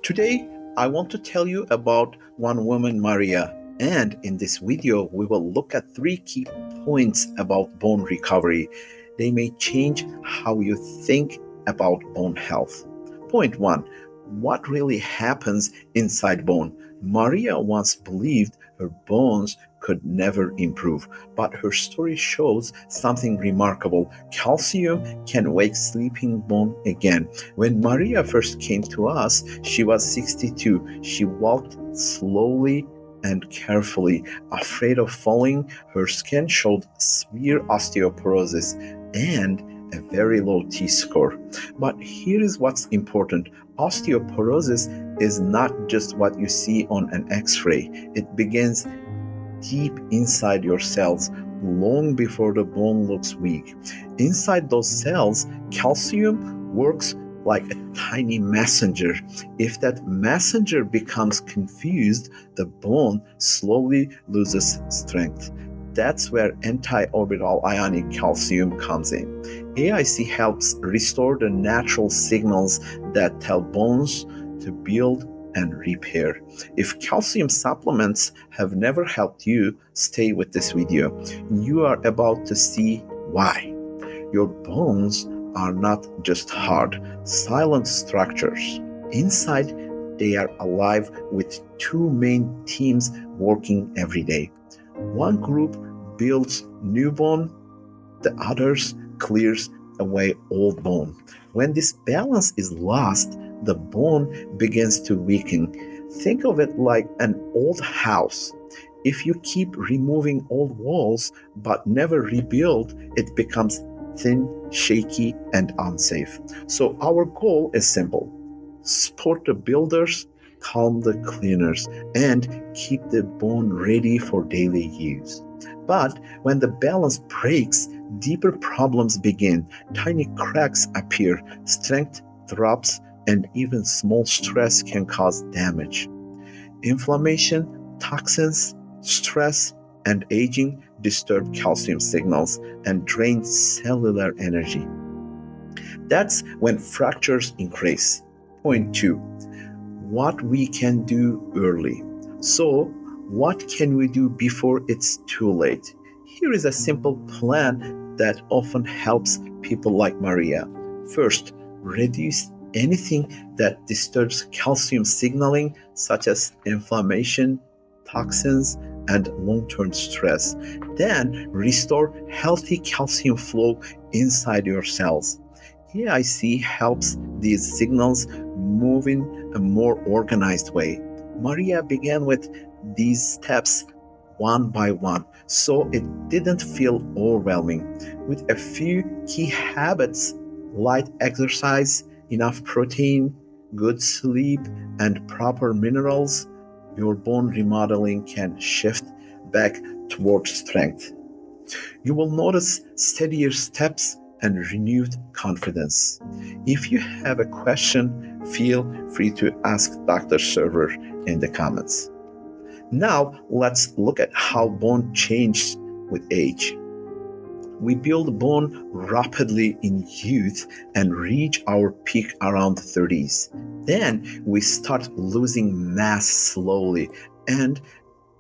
Today, I want to tell you about one woman, Maria, and in this video, we will look at three key points about bone recovery. They may change how you think about bone health. Point one: what really happens inside bone? Maria once believed her bones could never improve, but her story shows something remarkable. Calcium can wake sleeping bone again. When Maria first came to us, she was 62. She walked slowly and carefully, afraid of falling. Her skin showed severe osteoporosis and a very low T score. But here is what's important: osteoporosis is not just what you see on an x-ray. It begins deep inside your cells, long before the bone looks weak. Inside those cells, calcium works like a tiny messenger. If that messenger becomes confused, the bone slowly loses strength. That's where anti-orbital ionic calcium comes in. AIC helps restore the natural signals that tell bones to build and repair. If calcium supplements have never helped you, stay with this video. You are about to see why. Your bones are not just hard, silent structures. Inside, they are alive with two main teams working every day. One group builds new bone, the others clears away old bone. When this balance is lost, the bone begins to weaken. Think of it like an old house. If you keep removing old walls but never rebuild, it becomes thin, shaky, and unsafe. So our goal is simple: support the builders, calm the cleaners, and keep the bone ready for daily use. But when the balance breaks, deeper problems begin. Tiny cracks appear, strength drops, and even small stress can cause damage. Inflammation, toxins, stress, and aging disturb calcium signals and drain cellular energy. That's when fractures increase. Point two: what we can do early. So, what can we do before it's too late? Here is a simple plan that often helps people like Maria. First, reduce anything that disturbs calcium signaling, such as inflammation, toxins, and long-term stress. Then, restore healthy calcium flow inside your cells. AIC helps these signals move in a more organized way. Maria began with these steps one by one, so it didn't feel overwhelming. With a few key habits: light exercise, enough protein, good sleep, and proper minerals, your bone remodeling can shift back towards strength. You will notice steadier steps and renewed confidence. If you have a question, feel free to ask Dr. Server in the comments. Now, let's look at how bone changes with age. We build bone rapidly in youth and reach our peak around 30s. Then we start losing mass slowly, and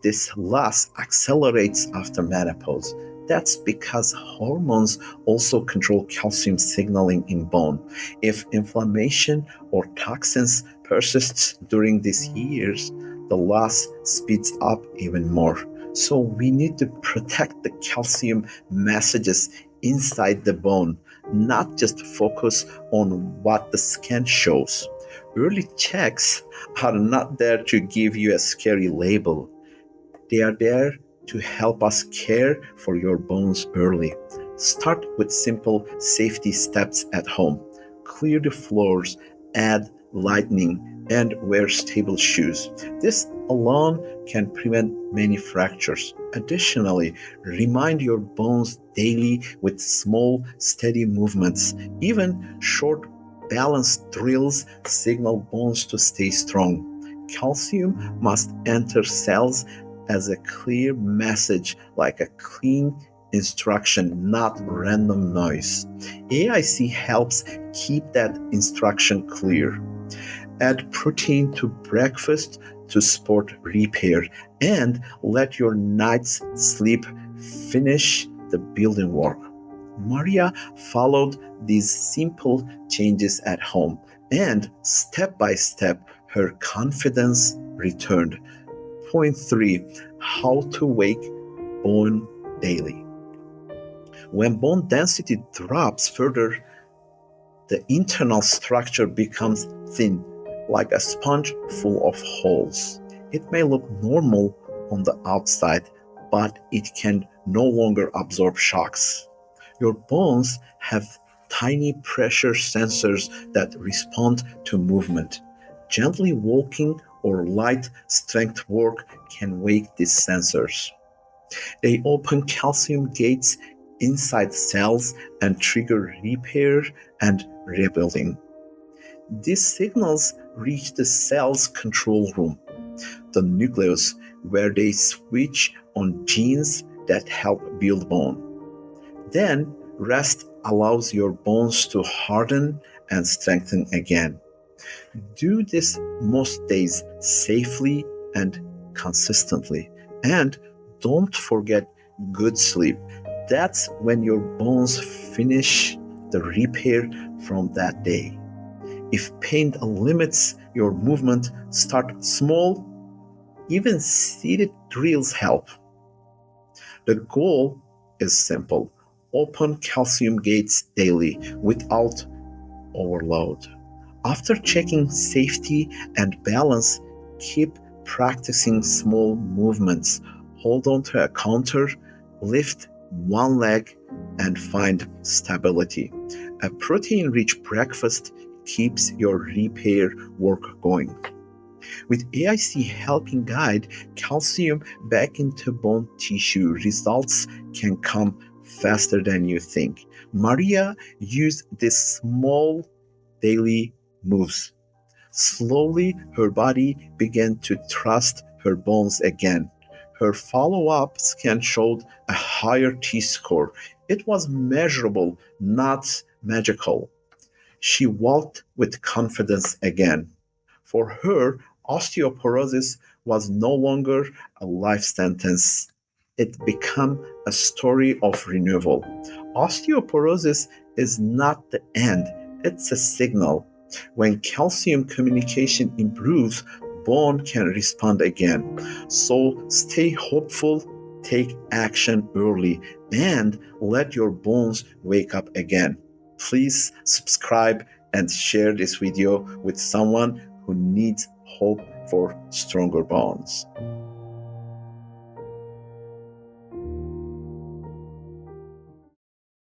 this loss accelerates after menopause. That's because hormones also control calcium signaling in bone. If inflammation or toxins persists during these years, the loss speeds up even more. So we need to protect the calcium messages inside the bone, not just focus on what the scan shows. Early checks are not there to give you a scary label. They are there to help us care for your bones early. Start with simple safety steps at home. Clear the floors, add lighting, and wear stable shoes. This alone can prevent many fractures. Additionally, remind your bones daily with small, steady movements. Even short balance drills signal bones to stay strong. Calcium must enter cells as a clear message, like a clean instruction, not random noise. AIC helps keep that instruction clear. Add protein to breakfast to support repair and let your night's sleep finish the building work. Maria followed these simple changes at home, and step by step, her confidence returned. Point 3: how to wake bone daily. When bone density drops further, the internal structure becomes thin, like a sponge full of holes. It may look normal on the outside, but it can no longer absorb shocks. Your bones have tiny pressure sensors that respond to movement. Gently walking or light strength work can wake these sensors. They open calcium gates inside cells and trigger repair and rebuilding. These signals reach the cell's control room, the nucleus, where they switch on genes that help build bone. Then, rest allows your bones to harden and strengthen again. Do this most days safely and consistently. And don't forget good sleep. That's when your bones finish the repair from that day. If pain limits your movement, start small. Even seated drills help. The goal is simple: open calcium gates daily without overload. After checking safety and balance, keep practicing small movements. Hold on to a counter, lift one leg, and find stability. A protein rich breakfast keeps your repair work going. With AIC helping guide calcium back into bone tissue, results can come faster than you think. Maria used these small daily moves. Slowly, her body began to trust her bones again. Her follow-up scan showed a higher T score. It was measurable, not magical. She walked with confidence again. For her, osteoporosis was no longer a life sentence. It became a story of renewal. Osteoporosis is not the end, it's a signal. When calcium communication improves, bone can respond again. So stay hopeful, take action early, and let your bones wake up again. Please subscribe and share this video with someone who needs hope for stronger bones.